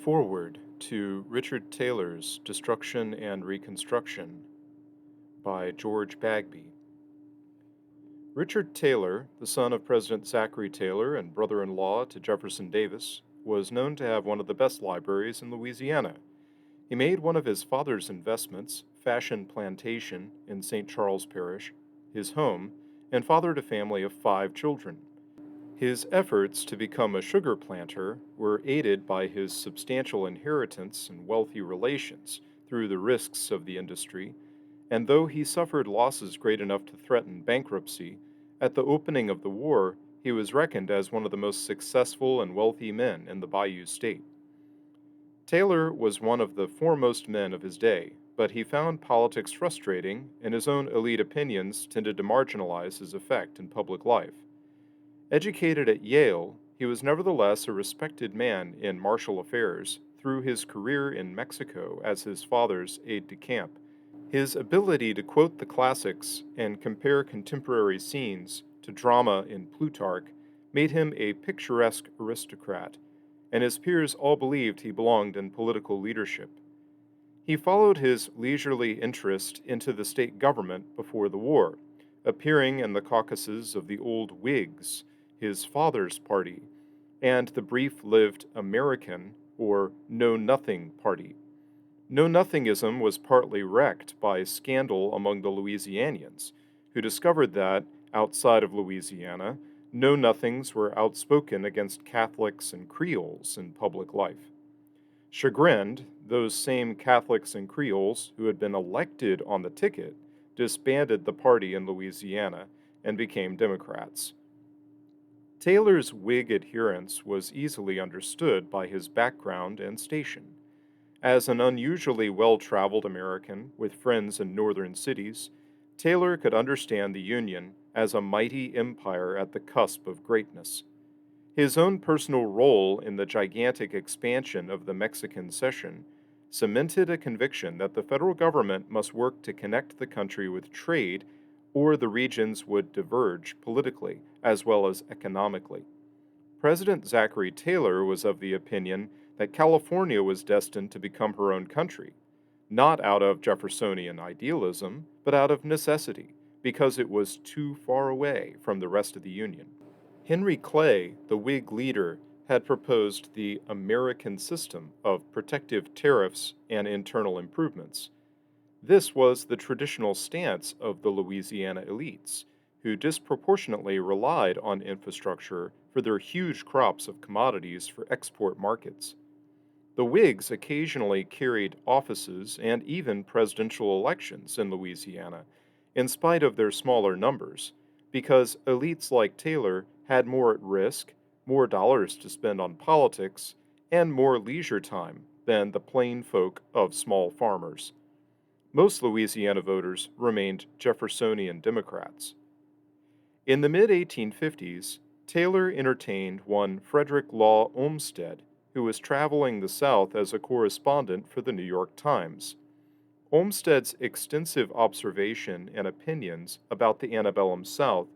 Foreword to Richard Taylor's Destruction and Reconstruction by George Bagby. Richard Taylor, the son of President Zachary Taylor and brother-in-law to Jefferson Davis, was known to have one of the best libraries in Louisiana. He made one of his father's investments, Fashion Plantation in St. Charles Parish, his home, and fathered a family of 5 children. His efforts to become a sugar planter were aided by his substantial inheritance and wealthy relations through the risks of the industry, and though he suffered losses great enough to threaten bankruptcy, at the opening of the war he was reckoned as one of the most successful and wealthy men in the Bayou State. Taylor was one of the foremost men of his day, but he found politics frustrating, and his own elite opinions tended to marginalize his effect in public life. Educated at Yale, he was nevertheless a respected man in martial affairs through his career in Mexico as his father's aide de camp. His ability to quote the classics and compare contemporary scenes to drama in Plutarch made him a picturesque aristocrat, and his peers all believed he belonged in political leadership. He followed his leisurely interest into the state government before the war, appearing in the caucuses of the old Whigs, his father's party, and the brief-lived American, or Know Nothing Party. Know Nothingism was partly wrecked by scandal among the Louisianians, who discovered that, outside of Louisiana, Know Nothings were outspoken against Catholics and Creoles in public life. Chagrined, those same Catholics and Creoles who had been elected on the ticket disbanded the party in Louisiana and became Democrats. Taylor's Whig adherence was easily understood by his background and station. As an unusually well-traveled American with friends in northern cities, Taylor could understand the Union as a mighty empire at the cusp of greatness. His own personal role in the gigantic expansion of the Mexican Cession cemented a conviction that the federal government must work to connect the country with trade, or the regions would diverge politically as well as economically. President Zachary Taylor was of the opinion that California was destined to become her own country, not out of Jeffersonian idealism, but out of necessity, because it was too far away from the rest of the Union. Henry Clay, the Whig leader, had proposed the American system of protective tariffs and internal improvements. This was the traditional stance of the Louisiana elites, who disproportionately relied on infrastructure for their huge crops of commodities for export markets. The Whigs occasionally carried offices and even presidential elections in Louisiana, in spite of their smaller numbers, because elites like Taylor had more at risk, more dollars to spend on politics, and more leisure time than the plain folk of small farmers. Most Louisiana voters remained Jeffersonian Democrats. In the mid-1850s, Taylor entertained one Frederick Law Olmsted, who was traveling the South as a correspondent for the New York Times. Olmsted's extensive observation and opinions about the antebellum South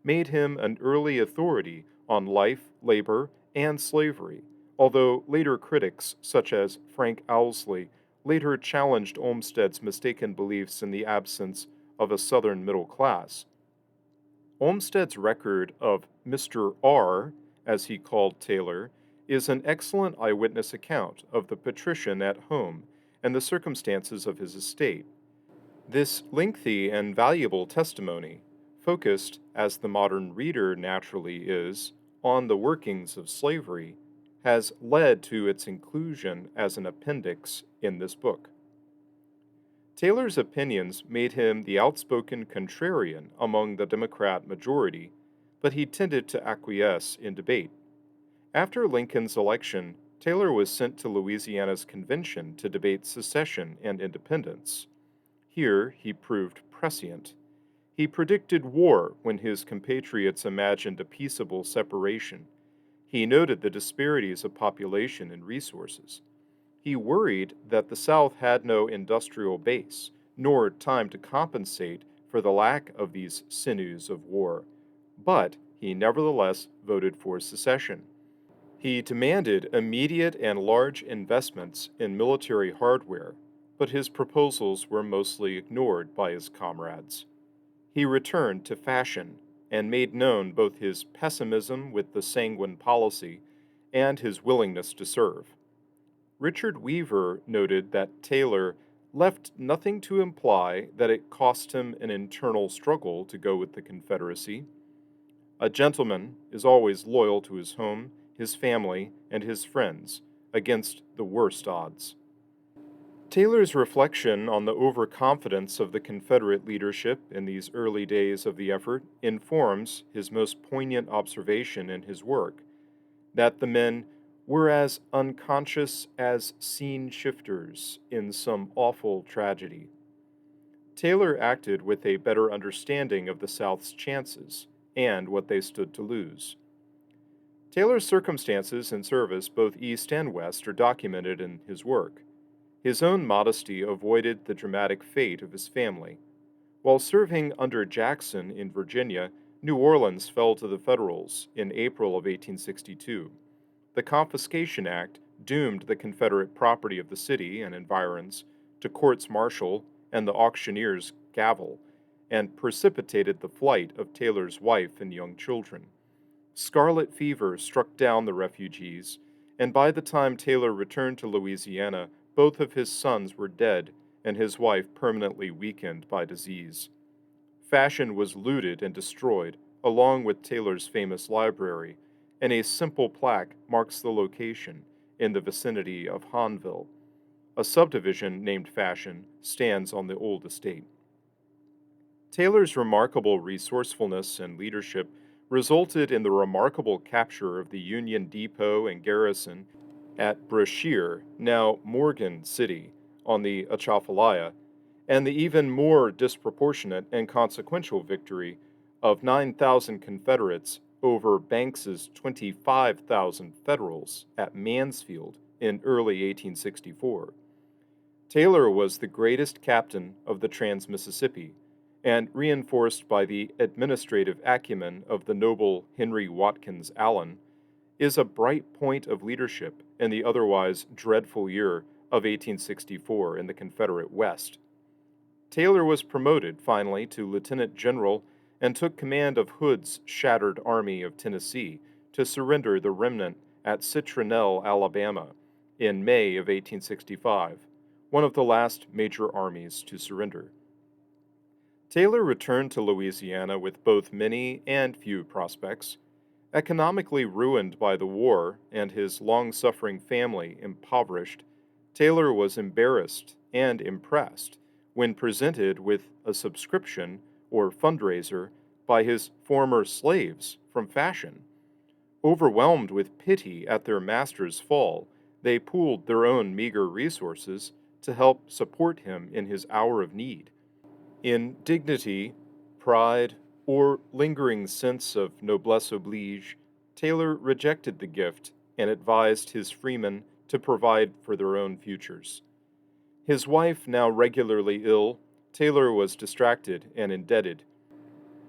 made him an early authority on life, labor, and slavery, although later critics, such as Frank Owsley, later challenged Olmsted's mistaken beliefs in the absence of a Southern middle class. Olmsted's record of Mr. R, as he called Taylor, is an excellent eyewitness account of the patrician at home and the circumstances of his estate. This lengthy and valuable testimony, focused, as the modern reader naturally is, on the workings of slavery, has led to its inclusion as an appendix in this book. Taylor's opinions made him the outspoken contrarian among the Democrat majority, but he tended to acquiesce in debate. After Lincoln's election, Taylor was sent to Louisiana's convention to debate secession and independence. Here he proved prescient. He predicted war when his compatriots imagined a peaceable separation. He noted the disparities of population and resources. He worried that the South had no industrial base, nor time to compensate for the lack of these sinews of war, but he nevertheless voted for secession. He demanded immediate and large investments in military hardware, but his proposals were mostly ignored by his comrades. He returned to fashion and made known both his pessimism with the sanguine policy and his willingness to serve. Richard Weaver noted that Taylor left nothing to imply that it cost him an internal struggle to go with the Confederacy. A gentleman is always loyal to his home, his family, and his friends against the worst odds. Taylor's reflection on the overconfidence of the Confederate leadership in these early days of the effort informs his most poignant observation in his work, that the men were as unconscious as scene shifters in some awful tragedy. Taylor acted with a better understanding of the South's chances and what they stood to lose. Taylor's circumstances in service, both East and West, are documented in his work. His own modesty avoided the dramatic fate of his family. While serving under Jackson in Virginia, New Orleans fell to the Federals in April of 1862. The Confiscation Act doomed the Confederate property of the city and environs to courts martial and the auctioneer's gavel, and precipitated the flight of Taylor's wife and young children. Scarlet fever struck down the refugees, and by the time Taylor returned to Louisiana, both of his sons were dead and his wife permanently weakened by disease. Fashion was looted and destroyed, along with Taylor's famous library, and a simple plaque marks the location in the vicinity of Hanville. A subdivision named Fashion stands on the old estate. Taylor's remarkable resourcefulness and leadership resulted in the remarkable capture of the Union depot and garrison at Brashear, now Morgan City, on the Atchafalaya, and the even more disproportionate and consequential victory of 9,000 Confederates over Banks's 25,000 Federals at Mansfield in early 1864. Taylor was the greatest captain of the Trans-Mississippi, and reinforced by the administrative acumen of the noble Henry Watkins Allen, is a bright point of leadership in the otherwise dreadful year of 1864 in the Confederate West. Taylor was promoted finally to lieutenant general and took command of Hood's shattered Army of Tennessee to surrender the remnant at Citronelle, Alabama, in May of 1865, one of the last major armies to surrender. Taylor returned to Louisiana with both many and few prospects. Economically ruined by the war and his long suffering family impoverished, Taylor was embarrassed and impressed when presented with a subscription or fundraiser by his former slaves from Fashion. Overwhelmed with pity at their master's fall, they pooled their own meager resources to help support him in his hour of need. In dignity, pride, or lingering sense of noblesse oblige, Taylor rejected the gift and advised his freemen to provide for their own futures. His wife now regularly ill, Taylor was distracted and indebted.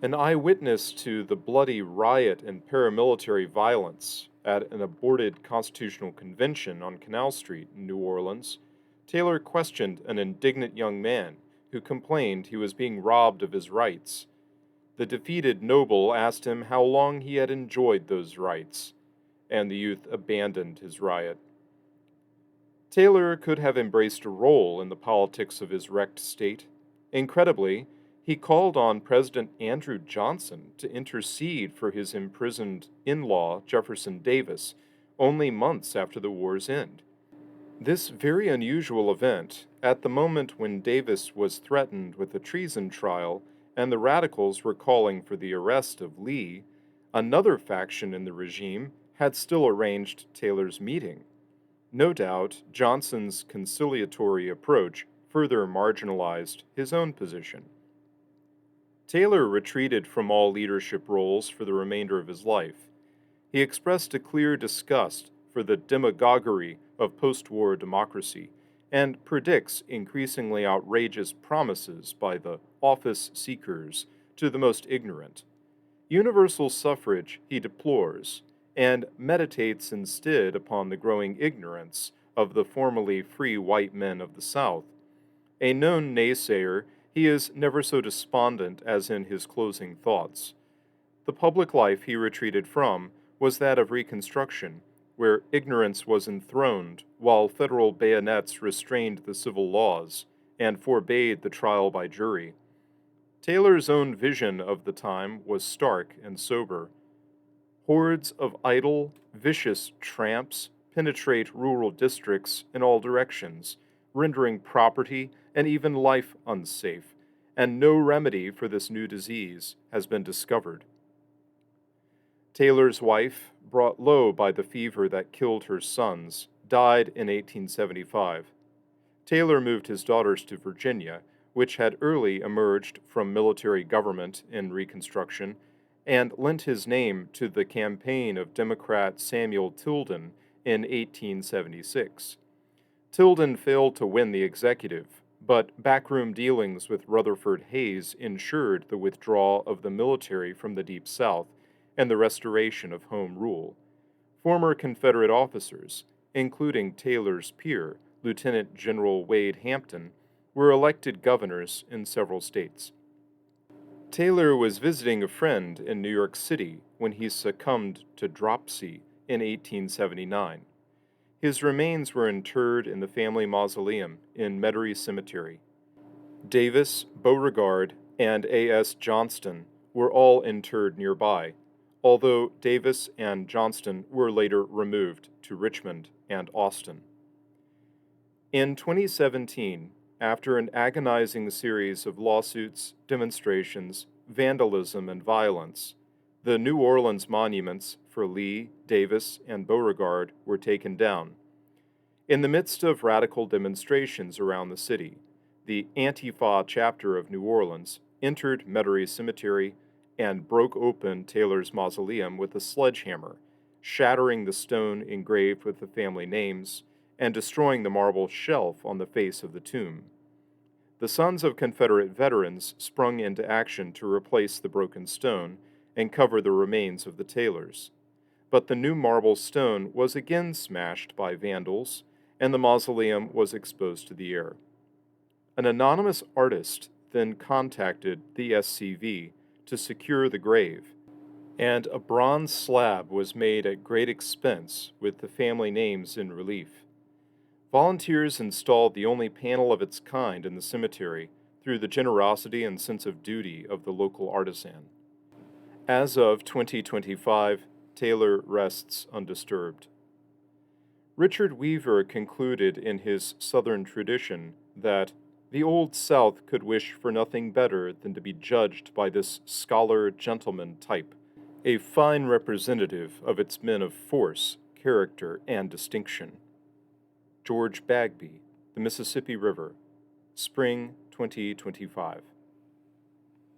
An eyewitness to the bloody riot and paramilitary violence at an aborted constitutional convention on Canal Street in New Orleans, Taylor questioned an indignant young man who complained he was being robbed of his rights. The defeated noble asked him how long he had enjoyed those rights, and the youth abandoned his riot. Taylor could have embraced a role in the politics of his wrecked state. Incredibly, he called on President Andrew Johnson to intercede for his imprisoned in-law, Jefferson Davis, only months after the war's end. This very unusual event, at the moment when Davis was threatened with a treason trial and the radicals were calling for the arrest of Lee, another faction in the regime had still arranged Taylor's meeting. No doubt, Johnson's conciliatory approach further marginalized his own position. Taylor retreated from all leadership roles for the remainder of his life. He expressed a clear disgust for the demagoguery of post-war democracy and predicts increasingly outrageous promises by the office seekers to the most ignorant. Universal suffrage he deplores, and meditates instead upon the growing ignorance of the formerly free white men of the South. A known naysayer, he is never so despondent as in his closing thoughts. The public life he retreated from was that of Reconstruction, where ignorance was enthroned while federal bayonets restrained the civil laws and forbade the trial by jury. Taylor's own vision of the time was stark and sober. Hordes of idle, vicious tramps penetrate rural districts in all directions, rendering property and even life unsafe, and no remedy for this new disease has been discovered. Taylor's wife, brought low by the fever that killed her sons, died in 1875. Taylor moved his daughters to Virginia, which had early emerged from military government in Reconstruction, and lent his name to the campaign of Democrat Samuel Tilden in 1876. Tilden failed to win the executive, but backroom dealings with Rutherford Hayes ensured the withdrawal of the military from the Deep South and the restoration of home rule. Former Confederate officers, including Taylor's peer, Lieutenant General Wade Hampton, were elected governors in several states. Taylor was visiting a friend in New York City when he succumbed to dropsy in 1879. His remains were interred in the family mausoleum in Metairie Cemetery. Davis, Beauregard, and A.S. Johnston were all interred nearby, although Davis and Johnston were later removed to Richmond and Austin. In 2017, after an agonizing series of lawsuits, demonstrations, vandalism, and violence, the New Orleans monuments for Lee, Davis, and Beauregard were taken down. In the midst of radical demonstrations around the city, the Antifa chapter of New Orleans entered Metairie Cemetery and broke open Taylor's mausoleum with a sledgehammer, shattering the stone engraved with the family names and destroying the marble shelf on the face of the tomb. The sons of Confederate veterans sprung into action to replace the broken stone and cover the remains of the Taylors. But the new marble stone was again smashed by vandals, and the mausoleum was exposed to the air. An anonymous artist then contacted the SCV to secure the grave, and a bronze slab was made at great expense with the family names in relief. Volunteers installed the only panel of its kind in the cemetery through the generosity and sense of duty of the local artisan. As of 2025, Taylor rests undisturbed. Richard Weaver concluded in his Southern tradition that the Old South could wish for nothing better than to be judged by this scholar-gentleman type, a fine representative of its men of force, character, and distinction. George Bagby, The Mississippi River, Spring 2025.